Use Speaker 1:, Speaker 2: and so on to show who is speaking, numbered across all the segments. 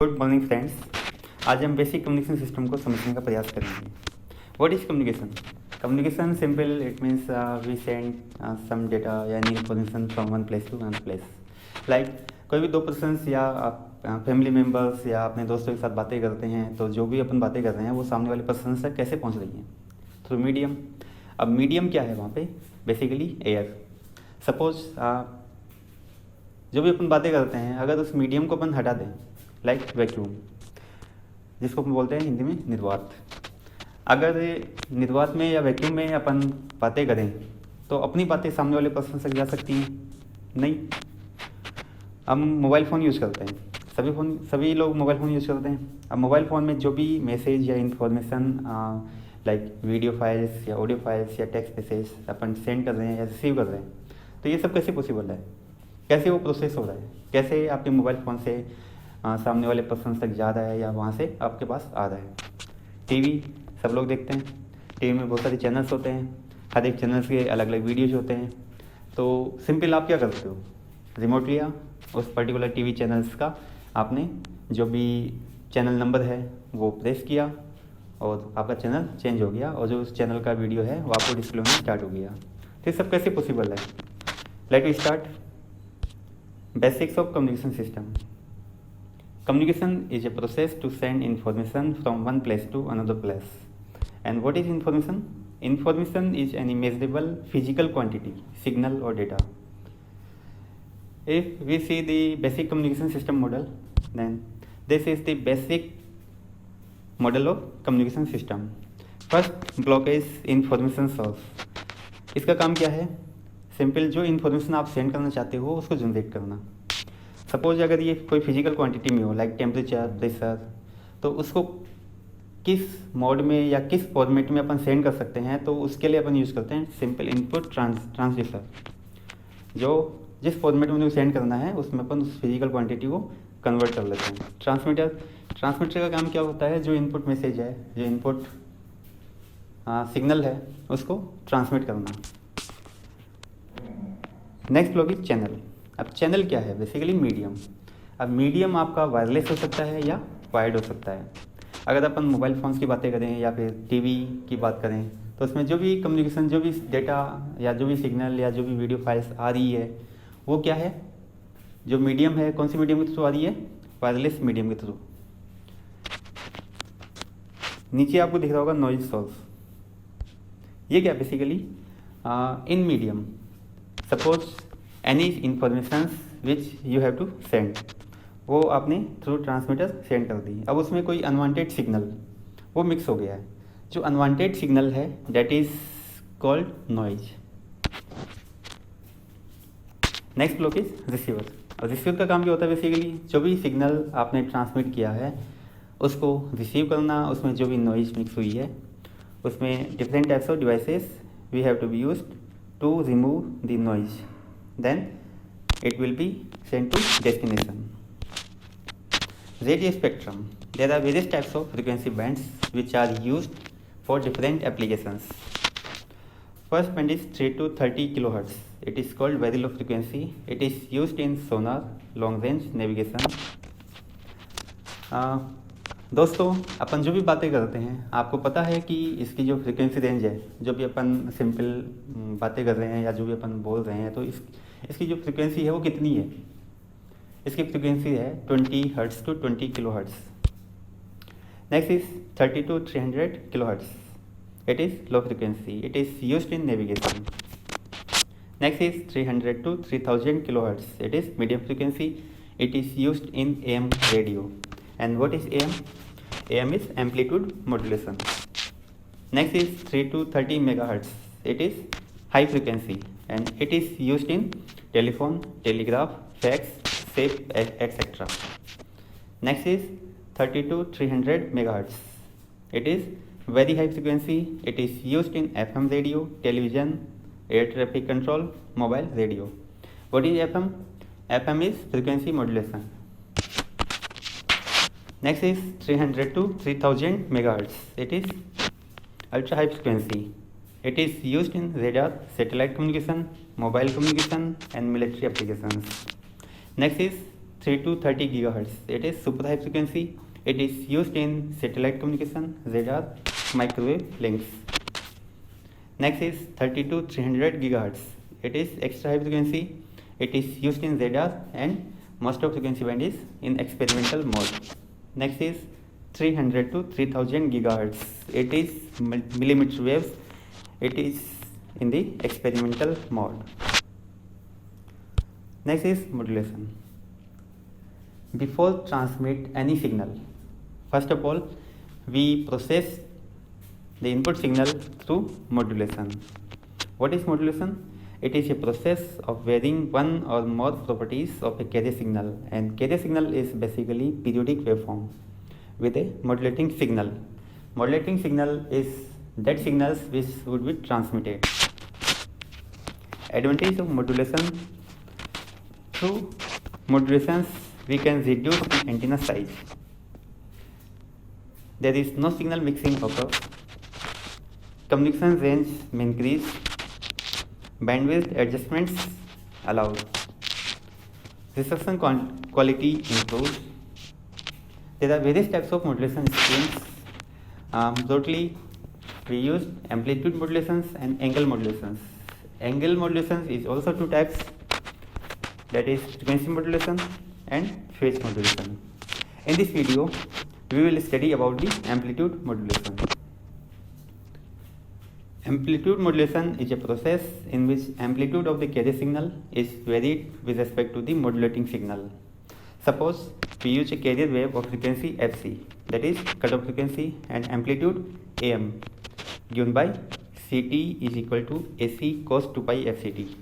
Speaker 1: Good morning friends. आज हम basic communication system को समझने का प्रयास करेंगे। What is communication? Communication simple, it means we send some data या any information from one place to another place. Like कोई भी दो पर्सन्स या आप फैमिली मेम्बर्स या अपने दोस्तों के साथ बातें करते हैं, तो जो भी अपन बातें कर रहे हैं वो सामने वाले पर्सन तक कैसे पहुंच रही हैं? Through medium. अब मीडियम क्या है वहाँ पे? Basically air. सपोज जो भी अपन बातें करते हैं, अगर उस मीडियम को अपन हटा दें, लाइक वैक्यूम, जिसको अपन बोलते हैं हिंदी में निर्वात। अगर निर्वात में या वैक्यूम में अपन बातें करें तो अपनी बातें सामने वाले पर्सन तक जा सकती हैं? नहीं। हम मोबाइल फ़ोन यूज़ करते हैं, सभी लोग मोबाइल फ़ोन यूज़ करते हैं। अब मोबाइल फ़ोन में जो भी मैसेज या इन्फॉर्मेशन लाइक वीडियो फाइल्स या ऑडियो फाइल्स या टेक्स्ट मैसेज अपन सेंड कर रहे हैं या रिसीव कर रहे हैं, तो ये सब कैसे पॉसिबल है? कैसे वो प्रोसेस हो रहा है? कैसे आपके मोबाइल फ़ोन से सामने वाले पर्सन तक जा रहा है या वहाँ से आपके पास आ रहा है? टीवी सब लोग देखते हैं, टीवी में बहुत सारे चैनल्स होते हैं, हर एक चैनल्स के अलग अलग वीडियोज होते हैं। तो सिंपल आप क्या करते हो? रिमोट लिया, उस पर्टिकुलर टीवी चैनल्स का आपने जो भी चैनल नंबर है वो प्रेस किया और आपका चैनल चेंज हो गया, और जो उस चैनल का वीडियो है वो आपको डिस्प्ले में स्टार्ट हो गया। तो ये सब कैसे पॉसिबल है? Let we start. Basics of communication system. Communication is a process to send information from one place to another place. And what is information? Information is an immeasurable physical quantity, signal or data. If we see the basic communication system model, then this is the basic model of communication system. First block is information source. इसका काम क्या है? Simple, जो information आप send करना चाहते हो उसको जनरेट करना। सपोज अगर ये कोई फिजिकल क्वांटिटी में हो, लाइक टेम्परेचर, प्रेशर, तो उसको किस मोड में या किस फॉर्मेट में अपन सेंड कर सकते हैं, तो उसके लिए अपन यूज़ करते हैं सिंपल इनपुट ट्रांसड्यूसर। जो जिस फॉर्मेट में सेंड करना है उसमें अपन उस फिजिकल क्वांटिटी को कन्वर्ट कर लेते हैं। ट्रांसमीटर का काम क्या होता है? जो इनपुट मैसेज है, जो इनपुट सिग्नल है, उसको ट्रांसमिट करना। Next block is channel. अब चैनल क्या है? Basically medium. अब मीडियम आपका वायरलेस हो सकता है या वायर्ड हो सकता है। अगर अपन मोबाइल फ़ोन्स की बातें करें या फिर टीवी की बात करें, तो उसमें जो भी कम्युनिकेशन, जो भी डेटा या जो भी सिग्नल या जो भी वीडियो फाइल्स आ रही है, वो क्या है? जो मीडियम है, कौन सी मीडियम के थ्रू आ रही है? वायरलेस मीडियम के थ्रू। नीचे आपको दिख रहा होगा नॉइज सोर्स। ये क्या basically? In medium, suppose any information which you have to send, वो आपने थ्रू ट्रांसमीटर सेंड कर दी। अब उसमें कोई अनवांटेड सिग्नल वो मिक्स हो गया है। जो अनवांटेड सिग्नल है that is called noise. Next block is receiver. और रिसीवर का काम क्या होता है? बेसिकली जो भी सिग्नल आपने ट्रांसमिट किया है उसको रिसीव करना, उसमें जो भी नॉइज मिक्स हुई है, उसमें different types of devices we have to be used to remove the noise, then it will be sent to destination. Radio spectrum. There are various types of frequency bands which are used for different applications. First band is 3 to 30 kilohertz. It is called very low frequency. It is used in sonar, long range navigation. दोस्तों, अपन जो भी बातें करते हैं, आपको पता है कि इसकी जो फ्रीक्वेंसी रेंज है, जो भी अपन सिंपल बातें कर रहे हैं या जो भी अपन बोल रहे हैं, तो इसकी जो फ्रीक्वेंसी है वो कितनी है? इसकी फ्रीक्वेंसी है 20 hertz to 20 kilohertz. Next is 30 to 300 kilohertz. It is low frequency. It is used in navigation. Next is 300 to 3000 kilohertz. It is medium frequency. It is used in AM radio. And what is AM? AM is amplitude modulation. Next is 3 to 30 megahertz. It is high frequency and it is used in telephone, telegraph, fax, tape, etc. Next is 30 to 300 megahertz. It is very high frequency. It is used in FM radio, television, air traffic control, mobile radio. What is FM? FM is frequency modulation. Next is 300 to 3000 megahertz. It is ultra high frequency. It is used in radar, satellite communication, mobile communication and military applications. Next is 3 to 30 gigahertz. It is super high frequency. It is used in satellite communication, radar, microwave links. Next is 30 to 300 gigahertz. It is extra high frequency. It is used in radar and most of frequency band is in experimental mode. Next is 300 to 3000 gigahertz. It is millimeter waves. It is in the experimental mode. Next is modulation. Before transmit any signal, first of all, we process the input signal through modulation. What is modulation? It is a process of varying one or more properties of a carrier signal, and carrier signal is basically periodic waveform with a modulating signal. Modulating signal is that signals which would be transmitted. Advantage of modulation: through modulations we can reduce the antenna size. There is no signal mixing occurs. Communication range may increase. Bandwidth adjustments allowed. Reception quality improves. There are various types of modulation schemes. Broadly, we use amplitude modulations and angle modulations. Angle modulations is also two types, that is frequency modulation and phase modulation. In this video, we will study about the amplitude modulation. Amplitude modulation is a process in which amplitude of the carrier signal is varied with respect to the modulating signal. Suppose we use a carrier wave of frequency fc, that is cutoff frequency, and amplitude am, given by Ct is equal to AC cos 2 pi fct.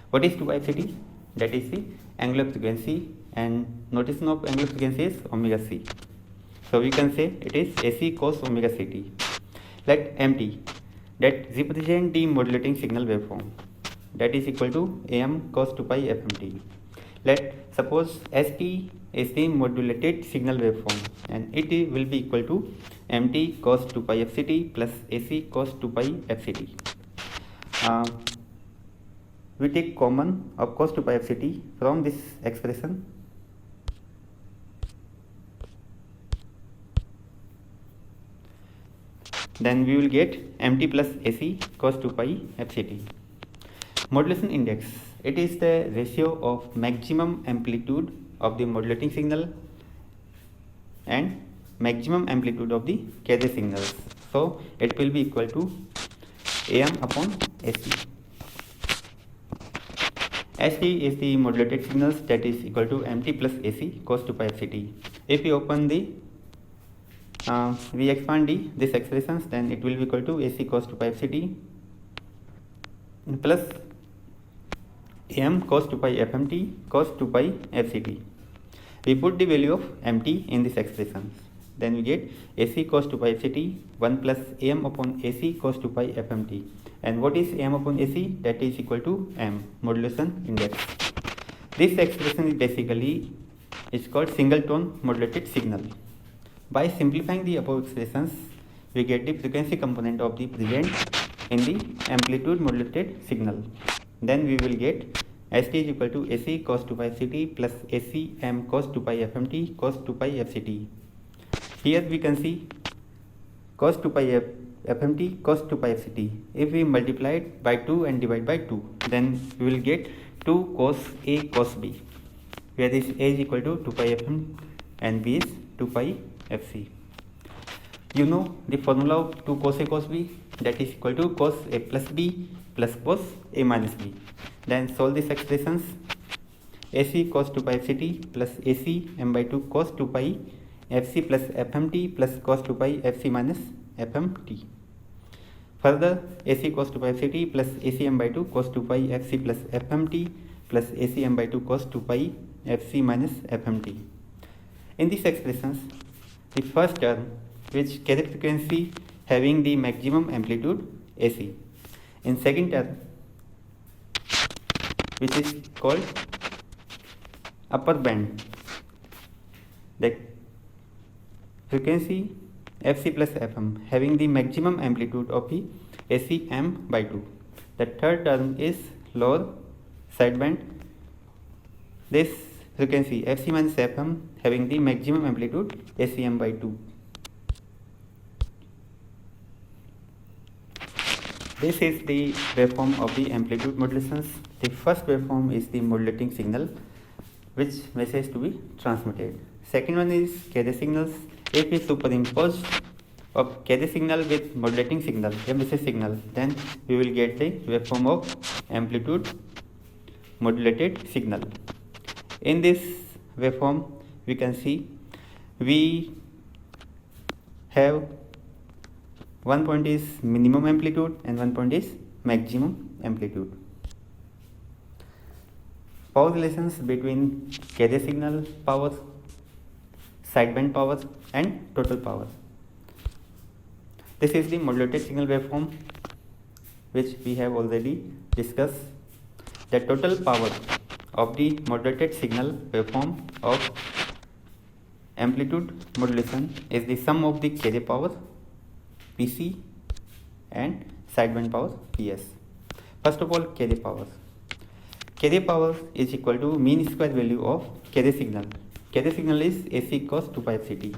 Speaker 1: What is 2 pi fct? That is the angular frequency, and notation of angular frequency is omega c. So we can say it is AC cos omega ct. Let mt, that represent the modulating signal waveform, that is equal to am cos 2 pi fmt. Let suppose st is the modulated signal waveform, and it will be equal to mt cos 2 pi fct plus ac cos 2 pi fct. We take common of cos 2 pi fct from this expression. Then we will get mt plus ac cos 2 pi fct. Modulation index, it is the ratio of maximum amplitude of the modulating signal and maximum amplitude of the carrier signals. So it will be equal to am upon ac. St is the modulated signals, that is equal to mt plus ac cos 2 pi fct. If we open the we expand this expressions, then it will be equal to AC cos 2 pi fct plus am cos 2 pi fmt cos 2 pi fct. We put the value of mt in this expression, then we get AC cos 2 pi fct 1 plus am upon AC cos 2 pi fmt. And what is am upon AC? That is equal to m, modulation index. This expression is basically called single tone modulated signal. By simplifying the above expressions, we get the frequency component of the present in the amplitude modulated signal. Then we will get St is equal to AC cos 2 pi fct plus AC m cos 2 pi fmt cos 2 pi fct. Here we can see cos 2 pi fmt cos 2 pi fct. If we multiply it by 2 and divide by 2, then we will get 2 cos A cos B, where this A is equal to 2 pi fm and B is 2 pi fc. You know the formula of 2 cos A cos B, that is equal to cos A plus B plus cos A minus B. Then solve these expressions. AC cos 2 pi fct plus AC m by 2 cos 2 pi fc plus fmt plus cos 2 pi fc minus fmt. Further, AC cos 2 pi fct plus AC m by 2 cos 2 pi fc plus fmt plus AC m by 2 cos 2 pi fc minus fmt. In these expressions, the first term, which carrier frequency having the maximum amplitude AC. In second term, which is called upper band, the frequency fc plus fm having the maximum amplitude of the AC m by 2. The third term is lower sideband. This So you can see Fc minus Fm having the maximum amplitude Acm by 2. This is the waveform of the amplitude modulations. The first waveform is the modulating signal which message to be transmitted. Second one is carrier signals. If we superimpose of carrier signal with modulating signal, a message signal, then we will get the waveform of amplitude modulated signal. In this waveform we can see we have one point is minimum amplitude and one point is maximum amplitude. Power relations between carrier signal power, sideband power and total power. This is the modulated signal waveform which we have already discussed. The total power of the modulated signal waveform of amplitude modulation is the sum of the carrier power Pc and sideband power Ps. First of all, carrier power. Carrier power is equal to mean square value of carrier signal. Carrier signal is AC cos 2 pi Ct.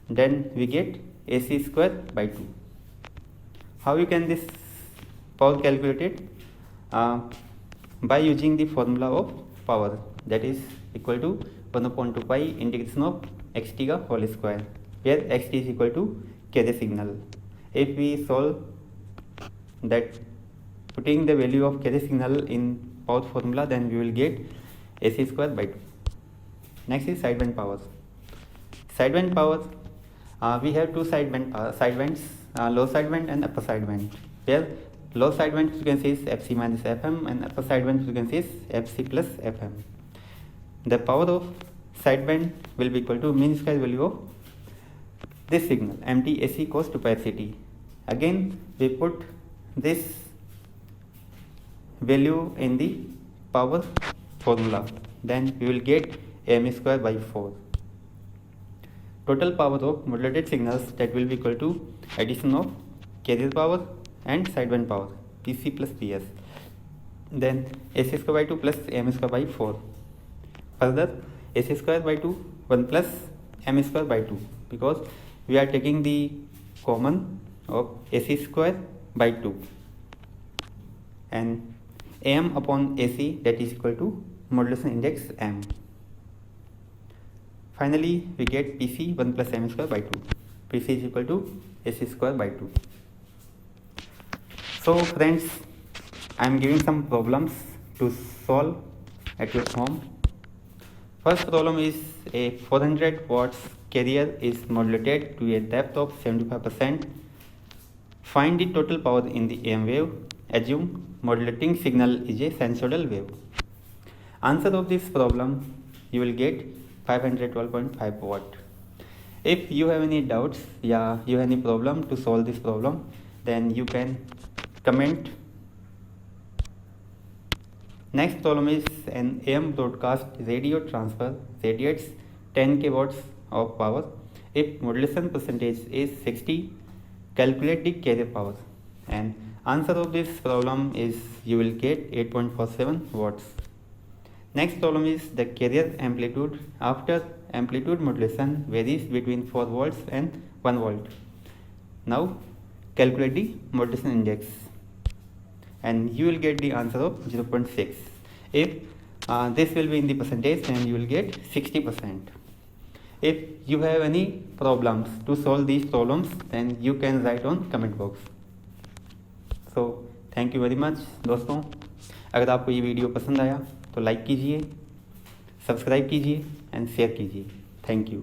Speaker 1: Then we get AC square by 2. How you can this power calculated? By using the formula of power, that is equal to 1 upon 2 pi integration of xt का whole square, where xt is equal to carrier signal. If we solve that, putting the value of carrier signal in power formula, then we will get AC square by 2. Next is sideband power. Sideband power, we have two sidebands, low sideband and upper sideband. Where low sideband frequency is Fc minus Fm and upper sideband frequency is Fc plus Fm. The power of sideband will be equal to mean square value of this signal mt AC cos 2 pi Ct. Again we put this value in the power formula, then we will get am square by 4. Total power of modulated signals, that will be equal to addition of carrier power and sideband power Pc plus Ps, then AC square by 2 plus am square by 4. Further, AC square by 2 1 plus m square by 2, because we are taking the common of AC square by 2 and am upon AC, that is equal to modulation index m. Finally we get Pc 1 plus m square by 2. Pc is equal to AC square by 2. So friends, I am giving some problems to solve at your home. First problem is a 400 watts carrier is modulated to a depth of 75%. Find the total power in the AM wave. Assume modulating signal is a sinusoidal wave. Answer of this problem, you will get 512.5 watt. If you have any doubts, you have any problem to solve this problem, then you can comment. Next problem is an AM broadcast radio transfer radiates 10 watts of power. If modulation percentage is 60, calculate the carrier power. And answer of this problem is you will get 8.47 watts. Next problem is the carrier amplitude after amplitude modulation varies between 4 volts and 1 volt. Now calculate the modulation index and you will get the answer of 0.6. If this will be in the percentage, then you will get 60%. If you have any problems to solve these problems, then you can write on comment box. So thank you very much दोस्तों. अगर आपको ये video पसंद आया तो like कीजिए, subscribe कीजिए and share कीजिए. Thank you.